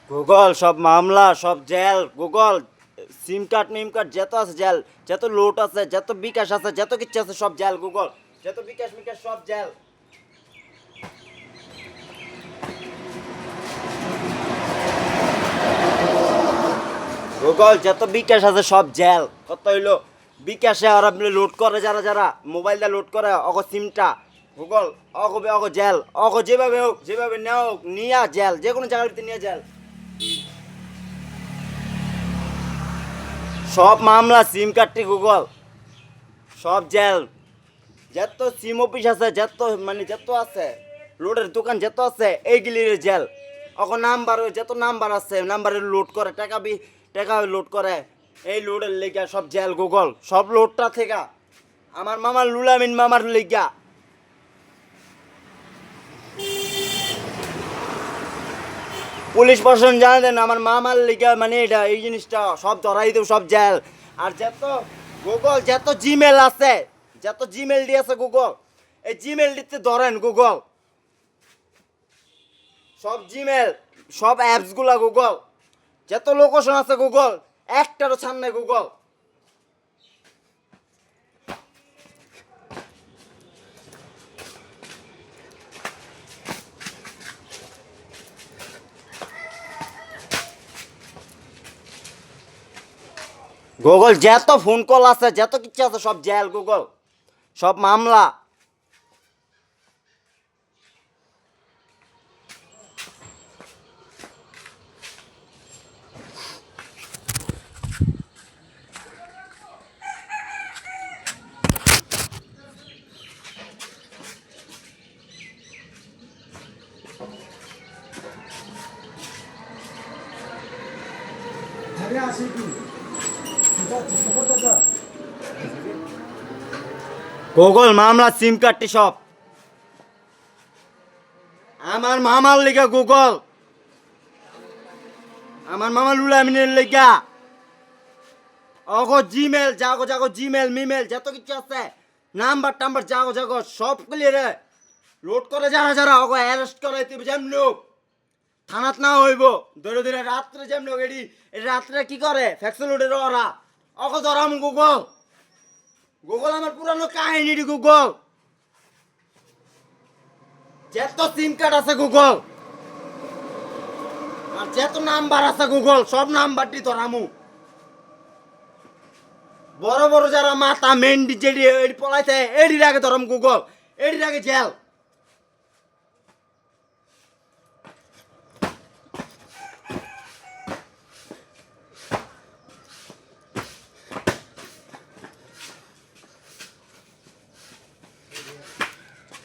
Google সব মামলা সব জেল গুগল সিম কার্ড মিম কার্ড যত আছে জেল যত লোট আছে যত বিকাশ আছে যত কিছু আছে সব জেল গুগল যত বিকাশ মিকাশ সব জেল গুগল যত বিকাশ আছে সব জেল কত হইলো বিকাশে আর আপনি লোড করে যারা যারা মোবাইলটা লোড করে অগ সিমটা গুগল অগবে অগ জেল অগ যেভাবে হোক যেভাবে নেওয়া হোক নিয়া জেল যে কোনো জায়গার ভিতরে নিয়ে জেল সব মামলা সিম কার্ডটি গুগল সব জেল যত সিম অফিস আছে যত মানে যত আছে লোডের দোকান যত আছে এইগুলির জেল এখন নাম্বার যত নাম্বার আছে নাম্বারে লোড করে টাকা লোড করে এই লোডের লেগা সব জেল গুগল সব লোডটা থেকে আমার মামার লুলামিন মামার লেগা পুলিশ প্রশাসন জানা দেন আমার মামার লেগা মানে এটা এই জিনিসটা সব ধরাই দেব সব জেল আর যত গুগল যত জিমেল আছে যত জিমেল দিয়ে আছে গুগল এই জিমেল দিতে ধরেন গুগল সব জিমেল সব অ্যাপসগুলা গুগল যত লোকেশন আছে গুগল একটারও ছাড় নাই গুগল গুগল যত ফোন কল আছে যত কিছু আছে সব জেল গুগল সব মামলা গুগল মামলা সিম কার্ডটি সব আমার মামার লেগা গুগল আমার মামা লুলামিনের লেগা অগো জিমেল জাগো জাগো জিমেল মিমেল যত কিছু আছে নাম্বার টাম্বার জাগো জাগো সব ক্লিয়ার লোড করে যারা যারা অগো অ্যারেস্ট করে তুই যেমন থানাত না হইব ধরে ধরে রাত্রে যেমন এডি রাত্রে কি করে ফ্যাক্সল লোডের ওরা অগো ধরাম গুগল গুগল আমার পুরানো কাহিনী গুগল যত সিম কার্ড আছে গুগল আর যত নাম্বার আছে গুগল সব নাম্বারটি ধরামু বড় বড় যারা মাথা মেন্ডি যেডি এডি পলাইছে এডির আগে ধরাম গুগল এডির আগে জেল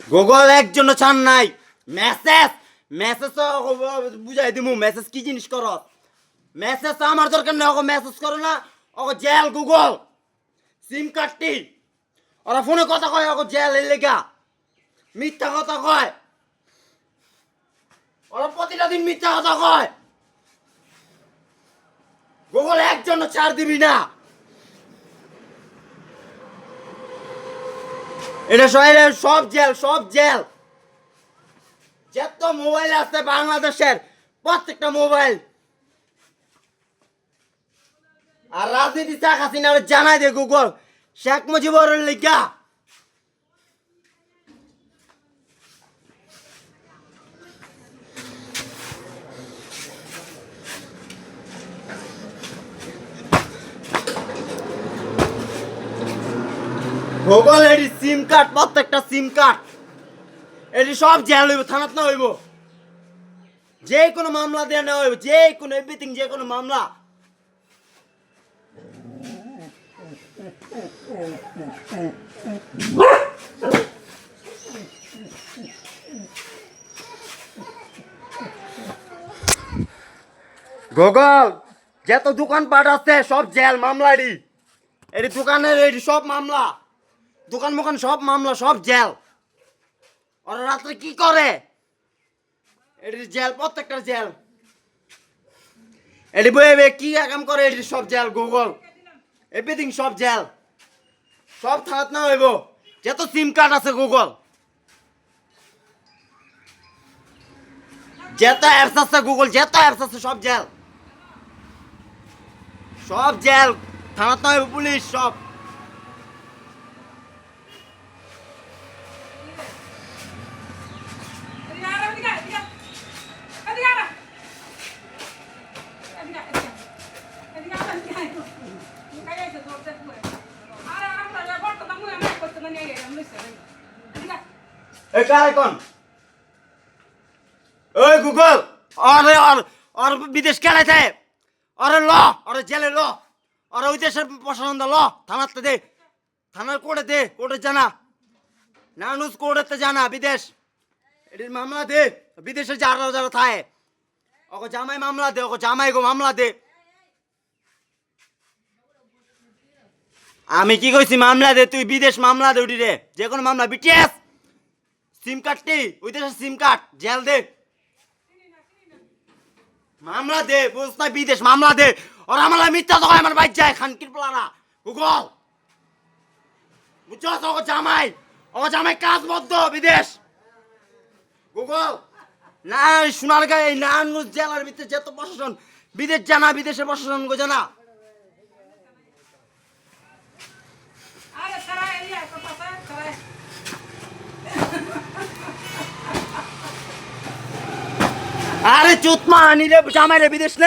গুগল একজন ছাড় নাই মেসেজ মেসেজ বুঝাই দিমু মেসেজ কি জিনিস কর মেসেজ আমার দরকার নেই ওকে মেসেজ করো না ওকে জেল গুগল সিম কার্ডটি ওরা ফোনে কথা কয় ওকে জেল এই লেগা মিথ্যা কথা কয় ওরা প্রতিটা দিন মিথ্যা কথা কয় গুগল একজন ছাড় দিবি না এটা সব জেল সব জেল যত মোবাইল আছে বাংলাদেশের প্রত্যেকটা মোবাইল আর রাজনীতি শেখ হাসিনা জানাই দে গুগল শেখ মুজিবুর লিগা গুগল এডি সিম কার্ড প্রত্যেকটা সিম কার্ড এডি সব জেল হইব থানাত না হইব যে কোনো মামলা দিয়ে নেওয়া হইব যে কোনো এভরিথিং যে কোনো মামলা গুগল যত দোকানপাট আছে সব জেল মামলা এডি দোকানের এডি সব মামলা দোকান মোকান সব মামলা সব জেল ওরা রাত্রে কি করে এটি জেল প্রত্যেকটা জেল এটি বইবে কি কাম করে এটি সব জেল গুগল এভরিথিং সব জেল সব থানাত না হইব যত সিম কার্ড আছে গুগল, যত অ্যাপস আছে গুগল, যত অ্যাপস আছে সব জেল, সব জেল। থানাতে হবে পুলিশ সব। এই কার কোন ওই গুগল, আরে আর বিদেশ কেলাইতে, আরে ল, আরে জেলে ল, আরে ওই দেশের প্রশাসন ল, থানাতে দে, থানার কোর্টে দে, কোর্টে জানা, নানুস কোর্টেতে জানা বিদেশ, এটির মামলা দে, বিদেশে যারা যারা থাকে ওকে জামাই মামলা দে, ওকে জামাই গো মামলা দে। আমি কি কইছি মামলা দে, তুই বিদেশ মামলা দে, উঠি রে যে কোনো মামলা, বিটিএস সিম কার্ডটি ওই দেশের সিম কার্ড জেল দে, মামলা দে, বুঝ না বিদেশ মামলা দে। ওর আমলা মিথ্যা তো আমার বাইক যায় খানকির পোলারা গুগল, বুঝছো? ও জামাই কাজ বদ্ধ বিদেশ গুগল। না সোনার গায়ে নারায়ণগঞ্জ জেলার ভিতরে যত প্রশাসন বিদেশ জানা, বিদেশের প্রশাসন গো জানা। আরে চুতমা আনি রে জামাই রে বিদেশ নে।